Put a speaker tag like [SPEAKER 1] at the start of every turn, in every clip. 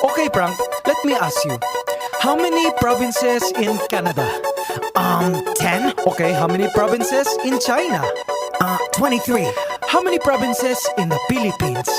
[SPEAKER 1] Okay, Frank, let me ask you. How many provinces in Canada?
[SPEAKER 2] 10?
[SPEAKER 1] Okay, how many provinces in China?
[SPEAKER 2] 23.
[SPEAKER 1] How many provinces in the Philippines?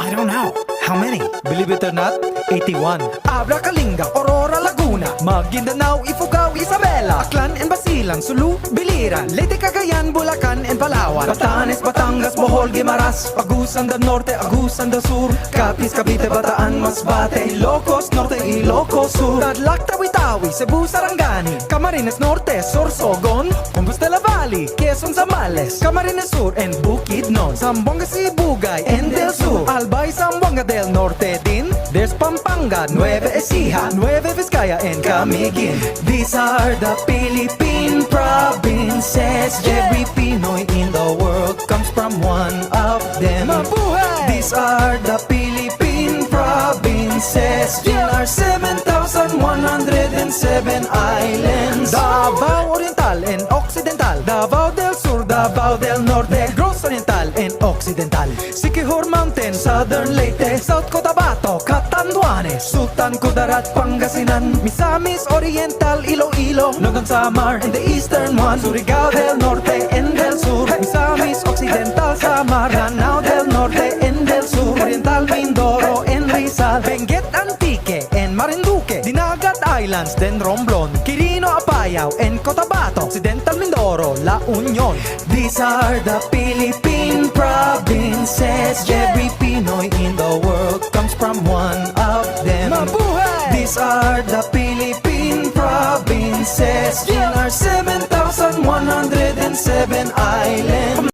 [SPEAKER 2] I don't know. How many?
[SPEAKER 1] Believe it or not, 81. Abra, Kalinga, Aurora, Laguna, Maguindanao, Ifugao, Isabela, Aklan and Basilan, Sulu, Biliran, Leyte, Cagayan, Bulacan and Palawan, Batanes, Batangas, Bohol, Guimaras, Agusan del Norte, Agusan del Sur, Capiz, Cavite, Bataan, Masbate, Ilocos Norte, Ilocos Sur, Tadlac, Tawi-Tawi, Cebu, Sarangani, Camarines Norte, Sorsogon, Compostela Valley, Quezon, Zambales, Camarines Sur and Bukidnon, Zamboanga, Sibugay and Del Sur, Albay, Zamboanga del Norte din. There's Pampanga, Nueva Ecija, Nueva Vizcaya and Camiguin. These are the Philippine provinces. Every Pinoy in the world comes from one of them. Mabuhay! These are the Philippine provinces. In our 7,107 islands. Davao Oriental and Occidental, Davao del Sur, Davao del Norte, Negros Oriental and Occidental, Siquijor Mountain, Southern Leyte, South Cotabato, Catanduanes, Sultan Kudarat, Pangasinan, Misamis Oriental, Iloilo, Nogon Samar, and the eastern one, Surigao del Norte and del Sur, Misamis Occidental, Samar, Lanao del Norte and del Sur, Oriental Mindoro and Rizal, Benguet Antique and Marinduque, Dinagat Islands, then Romblon, Quirino Apayao and Cotabato, Occidental Mindoro, La Union. These are the Philippine provinces. Every Pinoy in the world comes from one of them. Mabuhay! These are the Philippine provinces. In our 7,107 islands.